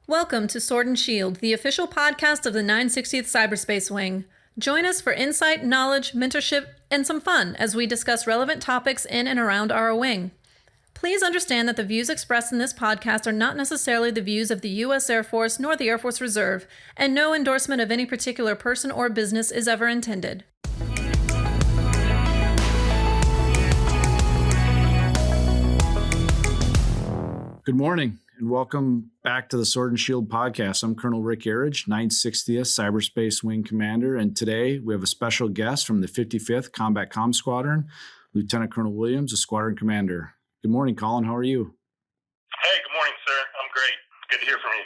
Welcome to Sword and Shield, the official podcast of the 960th Cyberspace Wing. Join us for insight, knowledge, mentorship, and some fun as we discuss relevant topics in and around our wing. Please understand that the views expressed in this podcast are not necessarily the views of the U.S. Air Force nor the Air Force Reserve, and no endorsement of any particular person or business is ever intended. Good morning and welcome back to the Sword and Shield podcast. I'm Colonel Rick Erredge, 960th Cyberspace Wing Commander, and today we have a special guest from the 55th Combat Comm Squadron, Lieutenant Colonel Williams, the Squadron Commander. Good morning, Colin. How are you? Hey, good morning, sir. I'm great. Good to hear from you.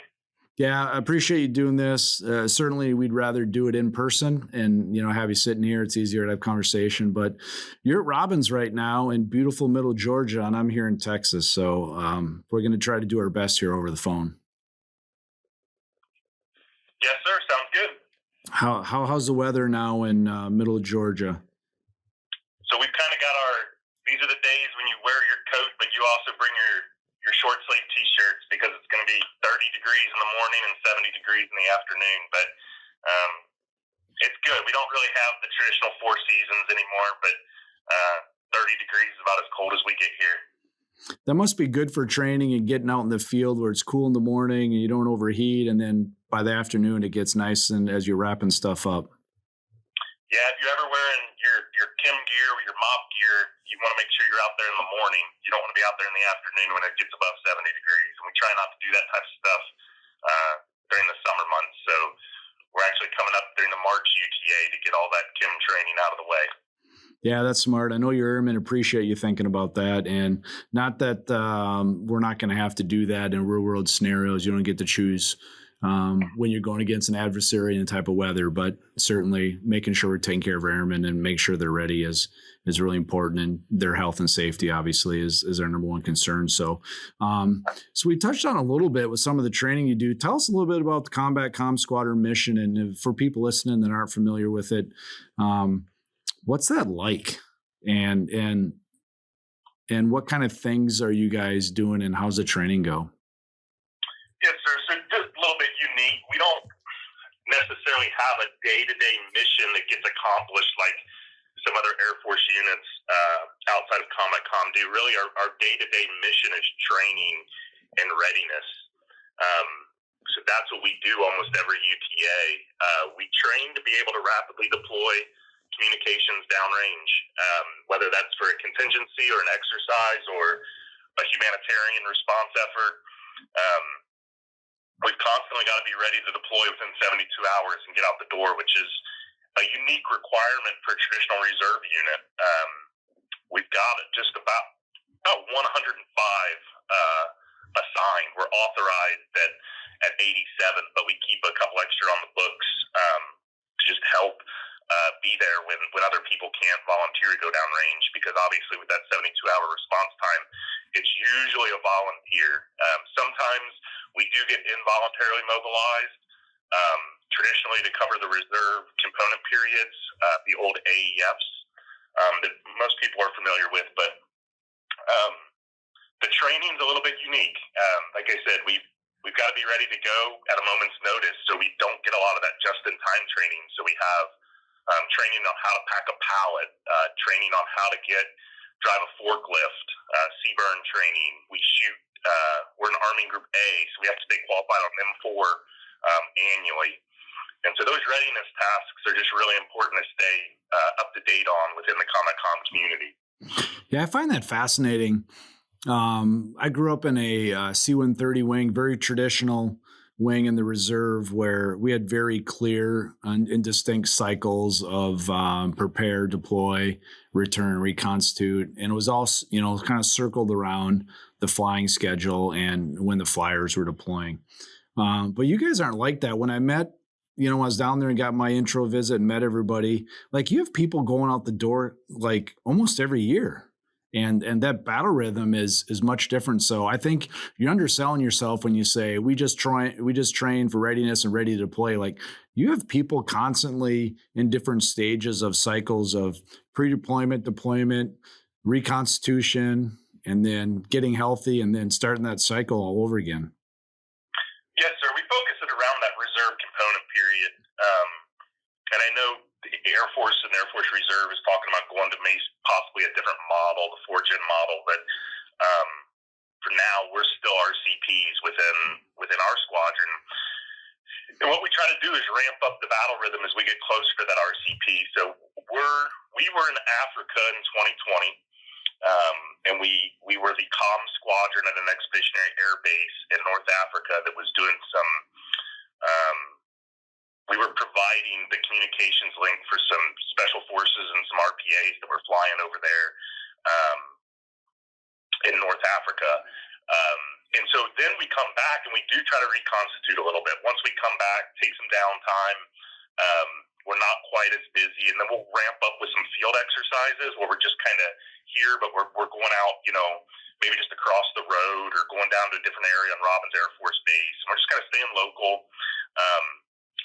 Yeah, I appreciate you doing this. Certainly, we'd rather do it in person and, have you sitting here. It's easier to have conversation. But you're at Robbins right now in beautiful middle Georgia, and I'm here in Texas. So we're going to try to do our best here over the phone. Yes, sir. Sounds good. How's the weather now in middle of Georgia? So we've kind of got these are the days when you wear your coat, but you also bring your short sleeve t-shirts because it's going to be 30 degrees in the morning and 70 degrees in the afternoon. But it's good. We don't really have the traditional four seasons anymore, but 30 degrees is about as cold as we get here. That must be good for training and getting out in the field where it's cool in the morning and you don't overheat. And then by the afternoon, it gets nice and as you're wrapping stuff up. Yeah, if you're ever wearing your chem gear or your mop gear, you want to make sure you're out there in the morning. You don't want to be out there in the afternoon when it gets above 70 degrees. And we try not to do that type of stuff during the summer months. So we're actually coming up during the March UTA to get all that chem training out of the way. Yeah, that's smart. I know your airmen appreciate you thinking about that. And not that we're not going to have to do that in real world scenarios. You don't get to choose when you're going against an adversary and type of weather, but certainly making sure we're taking care of our airmen and make sure they're ready is really important, and their health and safety obviously is our number one concern. So we touched on a little bit with some of the training you do. Tell us a little bit about the Combat Comm Squadron mission, and for people listening that aren't familiar with it, what's that like, and what kind of things are you guys doing, and how's the training go? Yes, sir. So just a little bit unique. We don't necessarily have a day-to-day mission that gets accomplished like some other Air Force units outside of Combat Comm do. Really, our day-to-day mission is training and readiness. So that's what we do almost every UTA. We train to be able to rapidly deploy communications downrange, whether that's for a contingency or an exercise or a humanitarian response effort. We've constantly got to be ready to deploy within 72 hours and get out the door, which is a unique requirement for a traditional reserve unit. We've got just about 105 assigned. We're authorized at 87, but we keep a couple extra on the books to just help be there when other people can't volunteer to go downrange, because obviously with that 72-hour response time, it's usually a volunteer. Sometimes we do get involuntarily mobilized, traditionally to cover the reserve component periods, the old AEFs that most people are familiar with. But the training's a little bit unique. Like I said, we've got to be ready to go at a moment's notice, so we don't get a lot of that just-in-time training. So we have training on how to pack a pallet, training on how to drive a forklift, C-burn training. We shoot, we're an Army Group A, so we have to stay qualified on M4 annually. And so those readiness tasks are just really important to stay up to date on within the Combat Comm community. Yeah, I find that fascinating. I grew up in a C-130 wing, very traditional wing in the reserve, where we had very clear and distinct cycles of prepare, deploy, return, reconstitute. And it was all, kind of circled around the flying schedule and when the flyers were deploying. But you guys aren't like that. When I met, I was down there and got my intro visit and met everybody, like you have people going out the door like almost every year. And that battle rhythm is much different. So I think you're underselling yourself when you say we just train for readiness and ready to deploy. Like you have people constantly in different stages of cycles of pre-deployment, deployment, reconstitution, and then getting healthy and then starting that cycle all over again. Yes, sir. sir. We focus it around that reserve component period. And I know the Air Force and Air Force Reserve is talking about going to possibly a different model, the 4-gen model, but for now, we're still RCPs within our squadron. And what we try to do is ramp up the battle rhythm as we get closer to that RCP. So we were in Africa in 2020, and we were the comm squadron at an expeditionary air base in North Africa that was doing some. We were providing the communications link for some special forces and some RPAs that were flying over there in North Africa. And so then we come back and we do try to reconstitute a little bit. Once we come back, take some downtime, we're not quite as busy, and then we'll ramp up with some field exercises where we're just kind of here, but we're going out, maybe just across the road or going down to a different area on Robins Air Force Base. And we're just kind of staying local.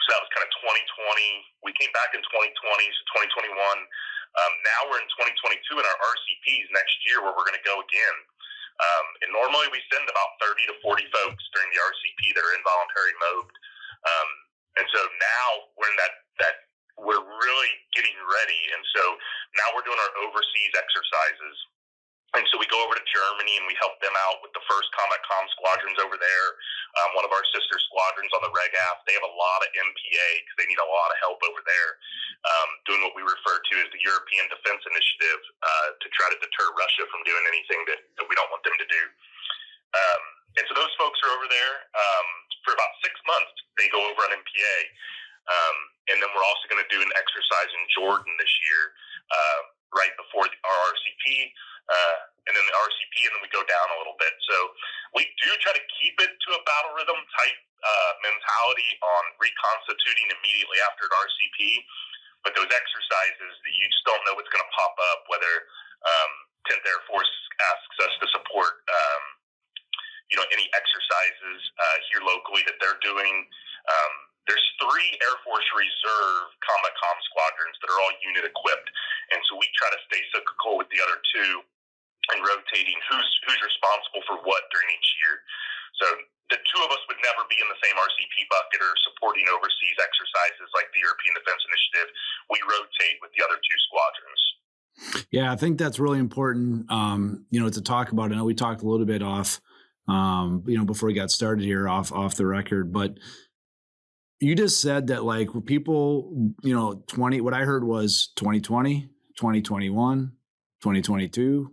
So that was kind of 2020. We came back in 2020, so 2021. Now we're in 2022 in our RCPs next year where we're going to go again. And normally we send about 30 to 40 folks during the RCP that are involuntary mobbed. And so now we're in that we're really getting ready. And so now we're doing our overseas exercises. And so we go over to Germany and we help them out with the first Combat Comm Squadrons over there. One of our sister squadrons on the REGAF, they have a lot of MPA because they need a lot of help over there, doing what we refer to as the European Defense Initiative to try to deter Russia from doing anything that we don't want them to do. And so those folks are over there for about 6 months. They go over on MPA. And then we're also going to do an exercise in Jordan this year, right before our RCP. And then the RCP, and then we go down a little bit. So we do try to keep it to a battle rhythm type mentality on reconstituting immediately after an RCP. But those exercises that you just don't know what's going to pop up, whether 10th Air Force asks us to support, any exercises here locally that they're doing. There's 3 Air Force Reserve Combat Comm Squadrons that are all unit equipped. And so we try to stay cyclical with the other 2 and rotating who's responsible for what during each year. So the 2 of us would never be in the same RCP bucket or supporting overseas exercises like the European Defense Initiative. We rotate with the other 2 squadrons. Yeah, I think that's really important, to talk about. I know we talked a little bit off, before we got started here off the record, but you just said that like people, what I heard was 2020, 2021, 2022,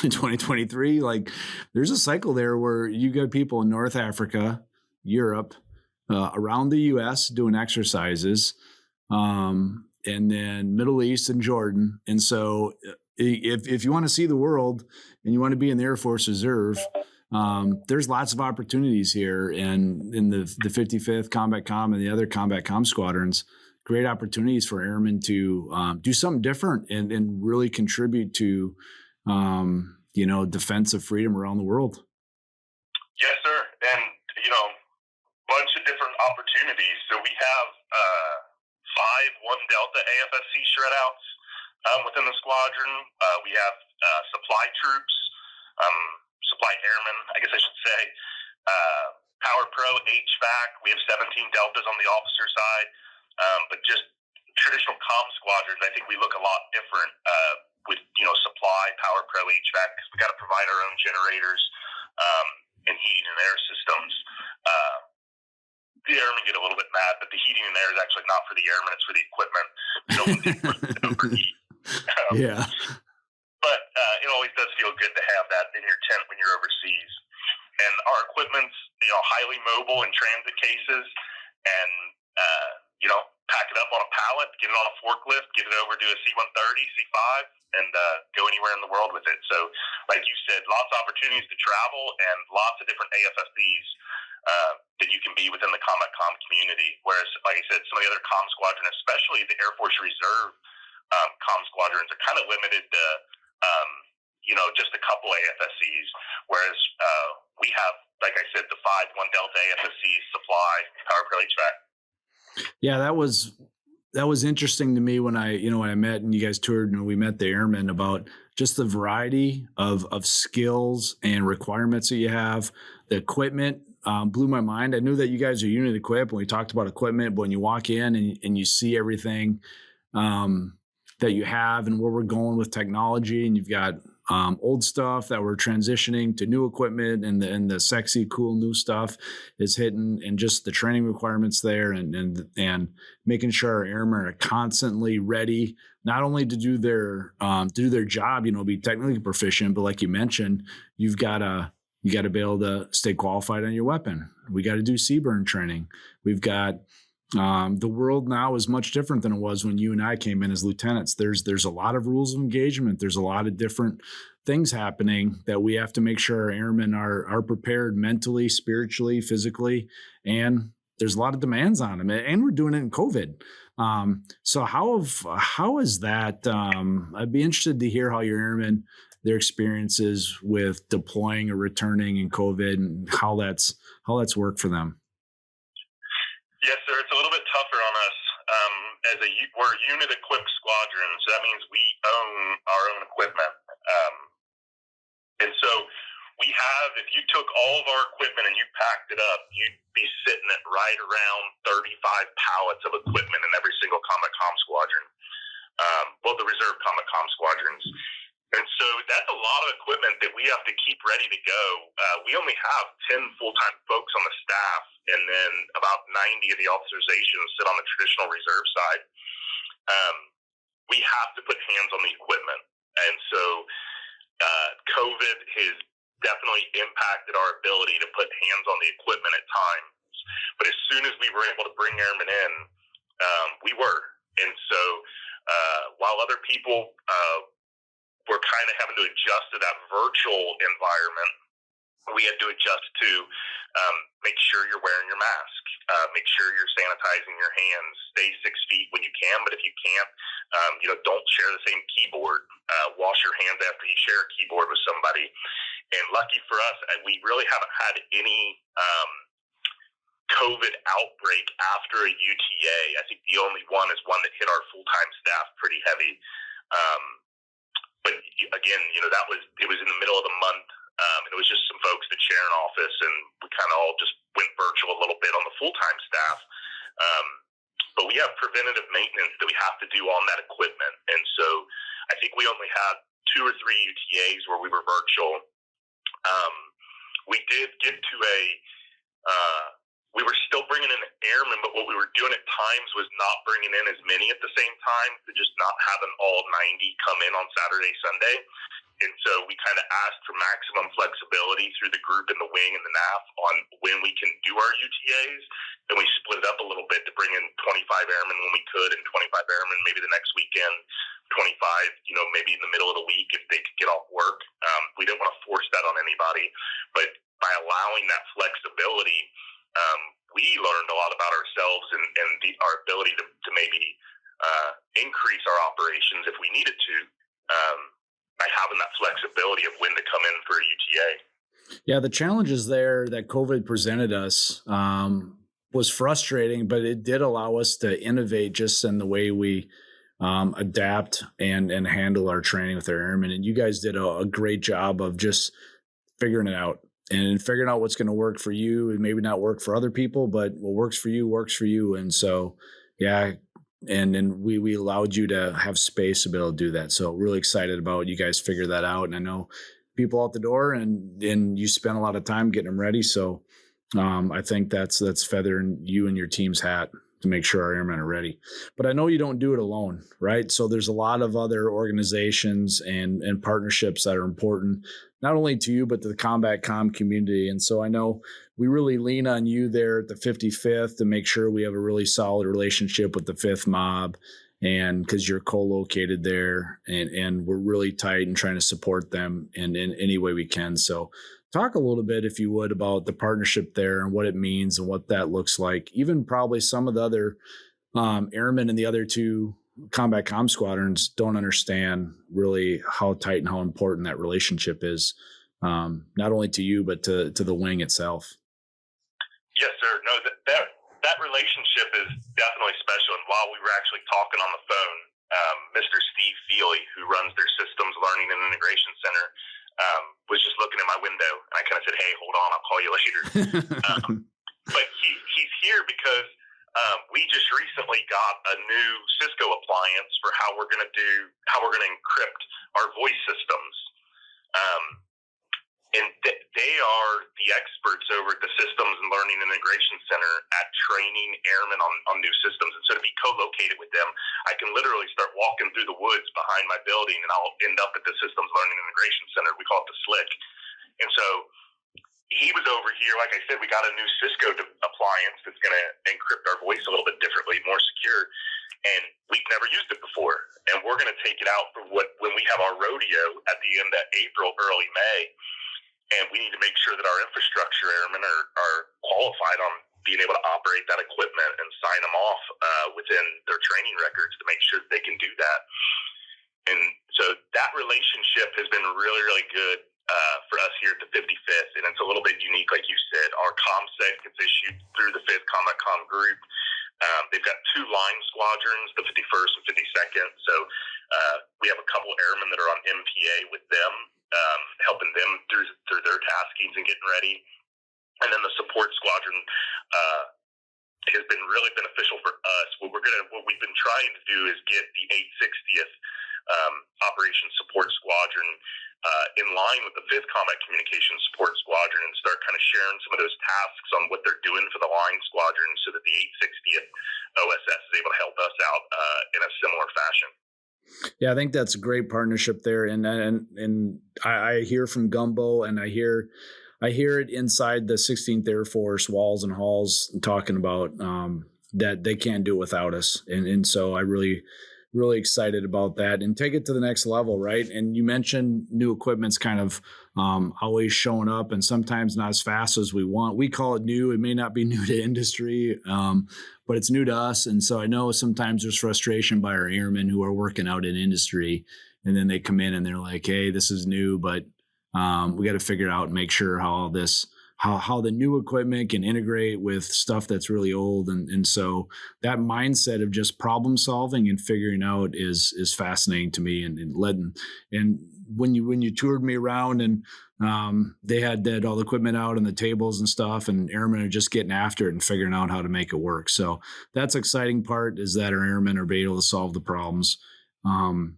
2023. Like there's a cycle there where you get people in North Africa, Europe, around the US doing exercises, and then Middle East and Jordan. And so if you want to see the world and you want to be in the Air Force Reserve, there's lots of opportunities here, and in the 55th Combat Comm and the other Combat Comm squadrons, great opportunities for airmen to do something different and really contribute to, defense of freedom around the world. Yes, sir. And, bunch of different opportunities. So we have 5 1 Delta AFSC shred outs within the squadron. We have supply troops, supply airmen, I guess I should say, Power Pro, HVAC. We have 17 Deltas on the officer side, but just traditional comm squadrons, I think we look a lot different with, supply, Power Pro, HVAC, because we got to provide our own generators and heating and air systems. The airmen get a little bit mad, but the heating and air is actually not for the airmen, it's for the equipment. We don't want the equipment to overheat. Yeah. But it always does feel good to have that in your tent when you're overseas. And our equipment's, highly mobile in transit cases, and, pack it up on a pallet, get it on a forklift, get it over to a C-130, C-5, and go anywhere in the world with it. So, like you said, lots of opportunities to travel and lots of different AFSCs that you can be within the Combat Comm community. Whereas, like I said, some of the other comm squadron, especially the Air Force Reserve comm squadrons, are kind of limited to, just a couple AFSCs. Whereas we have, like I said, the 5 1 Delta AFSCs, supply, Power Pro HVAC. Yeah, that was interesting to me when I met and you guys toured and we met the airmen about just the variety of skills and requirements that you have, the equipment blew my mind. I knew that you guys are unit equipped, and we talked about equipment, but when you walk in and you see everything that you have and where we're going with technology, and you've got old stuff that we're transitioning to new equipment, and the sexy, cool new stuff is hitting, and just the training requirements there, and making sure our airmen are constantly ready, not only to do their job, be technically proficient, but like you mentioned, you got to be able to stay qualified on your weapon. We got to do CBRN training. We've got the world now is much different than it was when you and I came in as lieutenants. There's a lot of rules of engagement. There's a lot of different things happening that we have to make sure our airmen are prepared mentally, spiritually, physically, and there's a lot of demands on them. And we're doing it in COVID. So how is that? I'd be interested to hear how your airmen, their experiences with deploying or returning in COVID, and how that's worked for them. Yes, sir. It's a little bit tougher on us. We're a unit equipped squadron, so that means we own our own equipment. And so if you took all of our equipment and you packed it up, you'd be sitting at right around 35 pallets of equipment in every single Combat Comm Squadron. The reserve Combat Comm Squadrons. And so that's a lot of equipment that we have to keep ready to go. We only have 10 full-time folks on the staff, and then about 90 of the authorizations sit on the traditional reserve side. We have to put hands on the equipment. And so COVID has definitely impacted our ability to put hands on the equipment at times. But as soon as we were able to bring airmen in, we were. And so while other people we're kind of having to adjust to that virtual environment, we had to adjust to make sure you're wearing your mask, make sure you're sanitizing your hands, stay 6 feet when you can, but if you can't, don't share the same keyboard, wash your hands after you share a keyboard with somebody. And lucky for us, we really haven't had any COVID outbreak after a UTA. I think the only one is one that hit our full-time staff pretty heavy. But again, it was in the middle of the month, and it was just some folks that share an office, and we kind of all just went virtual a little bit on the full-time staff. But we have preventative maintenance that we have to do on that equipment. And so I think we only had 2 or 3 UTAs where we were virtual. We did get to we were still bringing in airmen, but what we were doing at times was not bringing in as many at the same time, to just not having all 90 come in on Saturday, Sunday. And so we kind of asked for maximum flexibility through the group and the wing and the NAF on when we can do our UTAs. And we split it up a little bit to bring in 25 airmen when we could, and 25 airmen maybe the next weekend, 25, maybe in the middle of the week if they could get off work. We didn't want to force that on anybody, but by allowing that flexibility, we learned a lot about ourselves and our ability to maybe increase our operations if we needed to, by having that flexibility of when to come in for a UTA. Yeah, the challenges there that COVID presented us was frustrating, but it did allow us to innovate just in the way we adapt and handle our training with our airmen. And you guys did a great job of just figuring it out. And figuring out what's going to work for you and maybe not work for other people, but what works for you. And so, yeah, and we allowed you to have space to be able to do that. So really excited about you guys figure that out. And I know people out the door, and you spent a lot of time getting them ready. So I think that's feathering you and your team's hat to make sure our airmen are ready. But I know you don't do it alone, right? So there's a lot of other organizations and partnerships that are important, not only to you, but to the Combat Comm community. And so I know we really lean on you there at the 55th to make sure we have a really solid relationship with the 5th Mob, and because you're co-located there, and we're really tight and trying to support them in any way we can. So talk a little bit, if you would, about the partnership there and what it means and what that looks like. Even probably some of the other airmen in the other 2 Combat Comm Squadrons don't understand really how tight and how important that relationship is, not only to you, but to the wing itself. Yes, sir. No, that relationship is definitely special. And while we were actually talking on the phone, Mr. Steve Feely, who runs their Systems Learning and Integration Center, was just looking at my window, and I kind of said, "Hey, hold on, I'll call you later." But he's here because we just recently got a new Cisco appliance for how we're going to encrypt our voice systems. And they are the experts over at the Systems and Learning Integration Center at training airmen on new systems. And so to be co-located with them, I can literally start walking through the woods behind my building, and I'll end up at the Systems Learning Integration Center. We call it the SLIC. And so he was over here. Like I said, we got a new Cisco appliance that's going to encrypt our voice a little bit differently, more secure. And we've never used it before. And we're going to take it out for when we have our rodeo at the end of April, early May. And we need to make sure that our infrastructure airmen are qualified on being able to operate that equipment and sign them off within their training records to make sure that they can do that. And so that relationship has been really, really good for us here at the 55th. And it's a little bit unique, like you said. Our ComSec gets issued through the 5th Combat Com group. They've got 2 line squadrons, the 51st and 52nd. So we have a couple airmen that are on MPA with them, helping them through their taskings and getting ready. And then the support squadron has been really beneficial for us. What we've been trying to do is get the 860th Operations Support Squadron in line with the 5th Combat Communications Support Squadron and start kind of sharing some of those tasks on what they're doing for the line squadron so that the 860th OSS is able to help us out in a similar fashion. Yeah, I think that's a great partnership there, and I hear from Gumbo, and I hear it inside the 16th Air Force walls and halls talking about that they can't do it without us, and so I really excited about that and take it to the next level, right? And you mentioned new equipment's kind of always showing up, and sometimes not as fast as we want. We call it new. It may not be new to industry, but it's new to us. And so I know sometimes there's frustration by our airmen who are working out in industry, and then they come in and they're like, hey, this is new, but we got to figure out and make sure how the new equipment can integrate with stuff that's really old. And so that mindset of just problem solving and figuring out is fascinating to me. And when you toured me around and they had all the equipment out on the tables and stuff, and airmen are just getting after it and figuring out how to make it work. So that's exciting part, is that our airmen are able to solve the problems and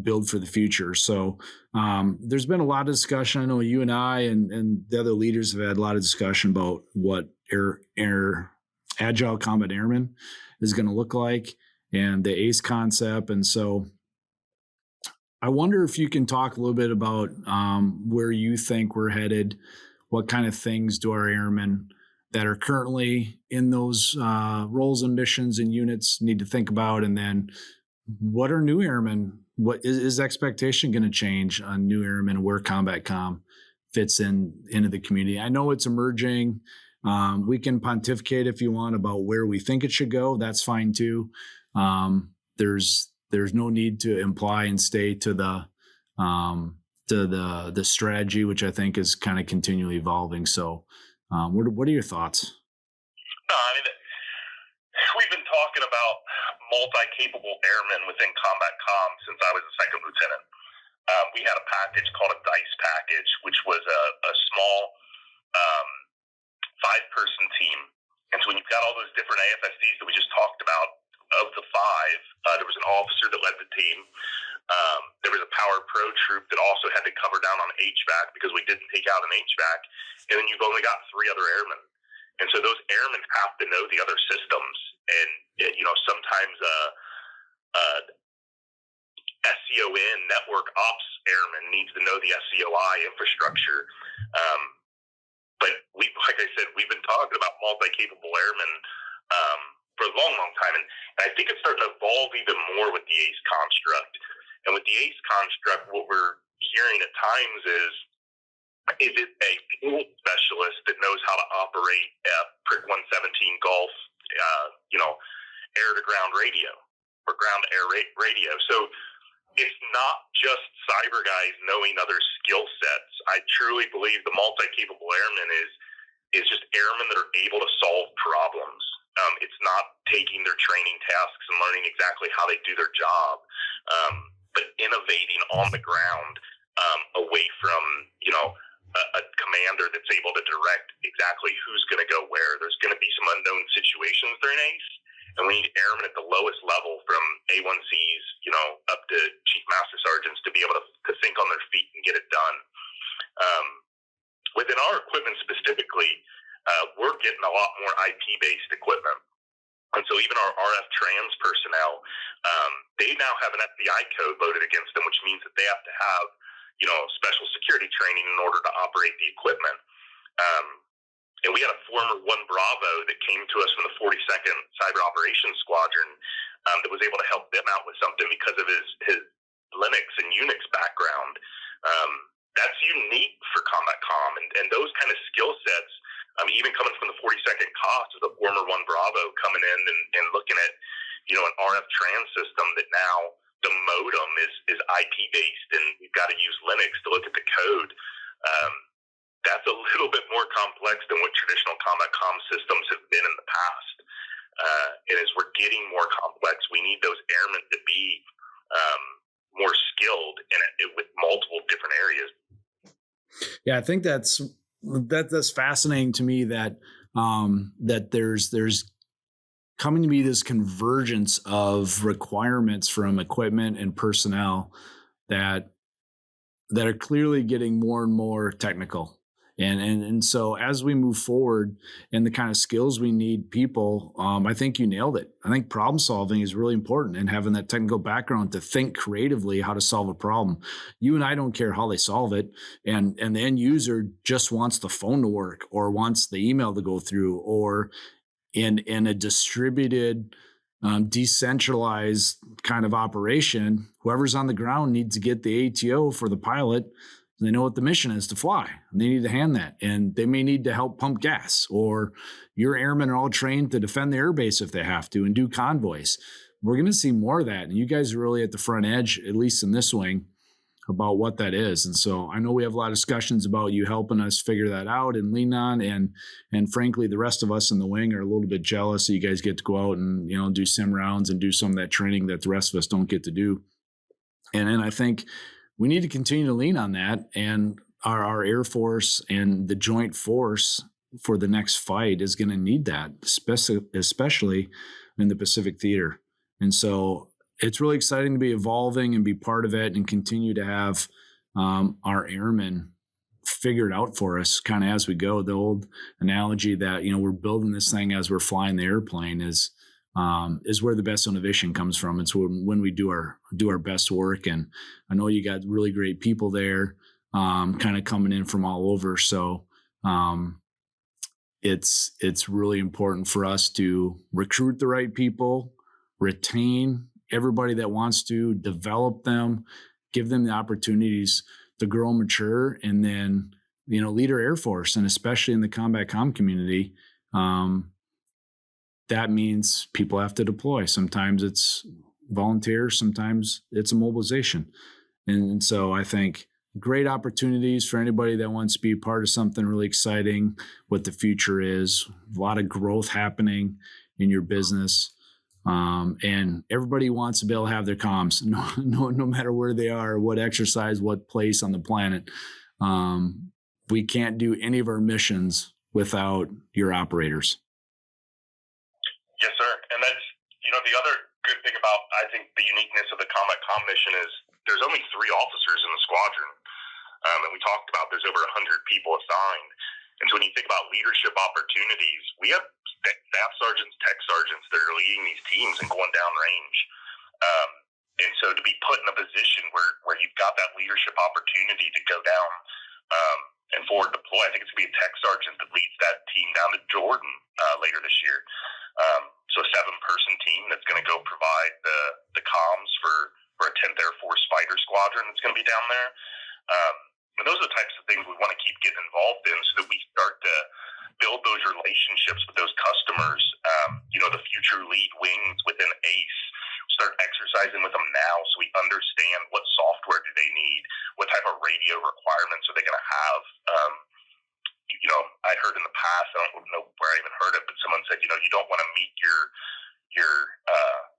build for the future. So there's been a lot of discussion. I know you and I and the other leaders have had a lot of discussion about what Agile Combat Airman is going to look like and the ACE concept. And so I wonder if you can talk a little bit about where you think we're headed. What kind of things do our airmen that are currently in those roles and missions and units need to think about? And then what are new airmen? What is expectation going to change on new airmen and where Combat Com fits into the community? I know it's emerging. We can pontificate if you want about where we think it should go. That's fine too. There's no need to imply and stay to the strategy, which I think is kind of continually evolving. So, what are your thoughts? No, I mean, we've been talking about multi-capable airmen within Combat Com since I was a second lieutenant. We had a package called a DICE package, which was a small 5-person team. And so when you've got all those different AFSDs that we just talked about, of the 5, there was an officer that led the team. There was a Power Pro troop that also had to cover down on HVAC because we didn't take out an HVAC. And then you've only got 3 other airmen. And so those airmen have to know the other systems. And, sometimes SCON, network ops airman, needs to know the SCOI infrastructure. But like I said, we've been talking about multi-capable airmen for a long, long time. And I think it's starting to evolve even more with the ACE construct. And with the ACE construct, what we're hearing at times is it a fuel specialist that knows how to operate a Prick 117 Golf, air-to-ground radio or ground-to-air radio. So it's not just cyber guys knowing other skill sets. I truly believe the multi-capable airman is just airmen that are able to solve problems. It's not taking their training tasks and learning exactly how they do their job, but innovating on the ground, away from, a commander that's able to direct exactly who's going to go where. There's going to be some unknown situations during ACE, and we need airmen at the lowest level from A1Cs, up to Chief Master Sergeants to be able to think on their feet and get it done. Within our equipment specifically, we're getting a lot more IP-based equipment. And so even our RF trans personnel, they now have an FBI code loaded against them, which means that they have to have, special security training in order to operate the equipment. And we had a former 1 Bravo that came to us from the 42nd Cyber Operations Squadron that was able to help them out with something because of his Linux and Unix background. That's unique for Combat Com, and those kind of skill sets, even coming from the 42nd COS as a former 1 Bravo coming in and looking at, an RF trans system that now the modem is IP based and we've got to use Linux to look at the code. That's a little bit more complex than what traditional Combat Com systems have been in the past. And as we're getting more complex, we need those airmen to be more skilled in it with multiple different areas. Yeah, I think that's fascinating to me that that there's coming to be this convergence of requirements from equipment and personnel that are clearly getting more and more technical. And so as we move forward in the kind of skills we need people, I think you nailed it. I think problem solving is really important, and having that technical background to think creatively how to solve a problem. You and I don't care how they solve it. And the end user just wants the phone to work or wants the email to go through, or in a distributed, decentralized kind of operation, whoever's on the ground needs to get the ATO for the pilot. They know what the mission is to fly, and they need to hand that. And they may need to help pump gas, or your airmen are all trained to defend the airbase if they have to and do convoys. We're going to see more of that. And you guys are really at the front edge, at least in this wing, about what that is. And so I know we have a lot of discussions about you helping us figure that out and lean on. And frankly, the rest of us in the wing are a little bit jealous that you guys get to go out and, do sim rounds and do some of that training that the rest of us don't get to do. And then I think we need to continue to lean on that, and our Air Force and the joint force for the next fight is going to need that, especially in the Pacific Theater. And so it's really exciting to be evolving and be part of it and continue to have our airmen figured out for us kind of as we go. The old analogy that, we're building this thing as we're flying the airplane is where the best innovation comes from. It's when we do our best work. And I know you got really great people there kind of coming in from all over. So it's really important for us to recruit the right people, retain everybody that wants to, develop them, give them the opportunities to grow and mature, and then, lead our Air Force, and especially in the Combat Com community. That means people have to deploy. Sometimes it's volunteers, sometimes it's a mobilization. And so I think great opportunities for anybody that wants to be part of something really exciting, what the future is, a lot of growth happening in your business. And everybody wants to be able to have their comms, no matter where they are, what exercise, what place on the planet. We can't do any of our missions without your operators. Yes, sir. And that's, the other good thing about, I think, the uniqueness of the Combat Com mission is there's only 3 officers in the squadron. And we talked about there's over 100 people assigned. And so when you think about leadership opportunities, we have staff sergeants, tech sergeants that are leading these teams and going down range. And so to be put in a position where you've got that leadership opportunity to go down and forward deploy, I think it's going to be a tech sergeant that leads that team down to Jordan later this year. So a 7-person team that's going to go provide the comms for a 10th Air Force fighter squadron that's going to be down there. And those are the types of things we want to keep getting involved in so that we start to build those relationships with those customers, the future lead wings within ACE. Start exercising with them now so we understand what software do they need, what type of radio requirements are they going to have. I heard in the past, I don't know where I even heard it, but someone said, you don't want to meet your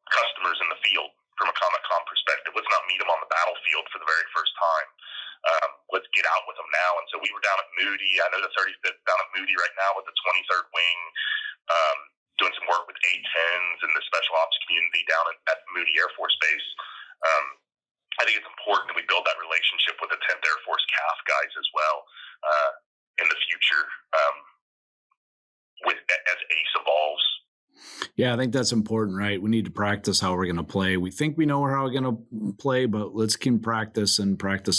customers in the field from a Combat Com perspective. Let's not meet them on the battlefield for the very first time. Let's get out with them now. And so we were down at Moody. I know the 35th down at Moody right now with the 23rd Wing, doing some work with A-10s and the special ops community down at Moody Air Force Base. I think it's important that we build that relationship with the 10th Air Force CAF guys as well in the future as ACE evolves. Yeah, I think that's important, right? We need to practice how we're going to play. We think we know how we're going to play, but let's keep practice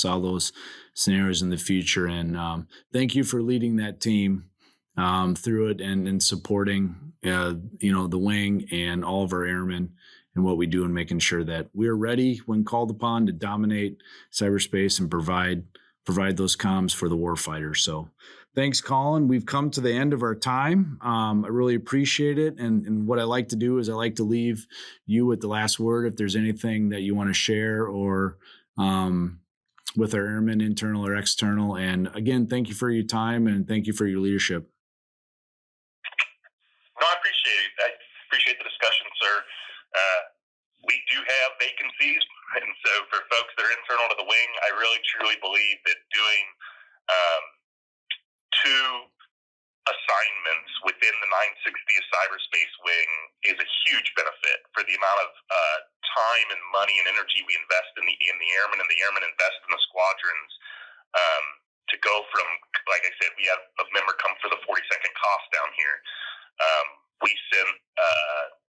all those scenarios in the future. And thank you for leading that team through it and supporting, the wing and all of our airmen and what we do and making sure that we're ready when called upon to dominate cyberspace and provide those comms for the warfighter. So thanks, Colin. We've come to the end of our time. I really appreciate it. And what I like to do is I like to leave you with the last word. If there's anything that you want to share or with our airmen, internal or external. And again, thank you for your time and thank you for your leadership. No, I appreciate it. I appreciate the discussion, sir. We do have vacancies. And so for folks that are internal to the wing, I really truly believe that doing two assignments within the 960th Cyberspace Wing is a huge benefit for the amount of time and money and energy we invest in the airmen, and the airmen invest in the squadrons. To go from, like I said, we have a member come for the 42nd COS down here. We sent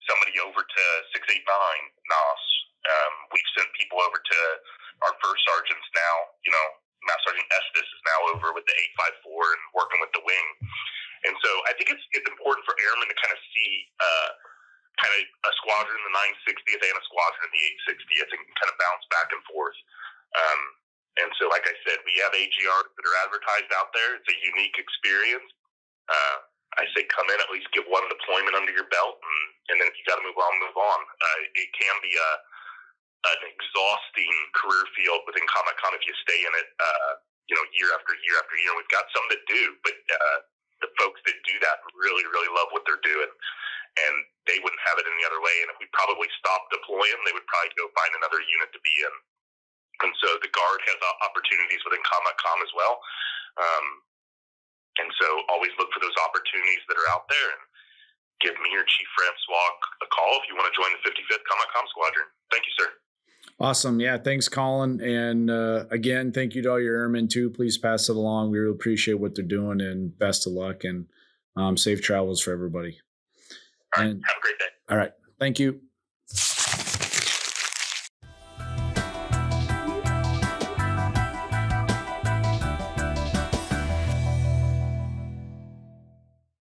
somebody over to 689 NOS. We've sent people over to our first sergeants now. Master Sergeant Estes is now over with the 854 and working with the wing. And so I think it's important for airmen to kind of see kind of a squadron in the 960th and a squadron in the 860th and kind of bounce back and forth. And so, like I said, we have AGRs that are advertised out there. It's a unique experience. I say come in, at least get one deployment under your belt, and then if you got to move on, move on. It can be an exhausting career field within Combat Com if you stay in it, year after year after year. We've got some that do, but the folks that do that really, really love what they're doing, and they wouldn't have it any other way. And if we probably stopped deploying, they would probably go find another unit to be in. And so the Guard has opportunities within Combat Com as well. And so always look for those opportunities that are out there, and give me or Chief Francois a call if you want to join the 55th Combat Com Squadron. Thank you, sir. Awesome. Yeah. Thanks, Colin. And again, thank you to all your airmen too. Please pass it along. We really appreciate what they're doing, and best of luck and safe travels for everybody. All right. Have a great day. All right. Thank you.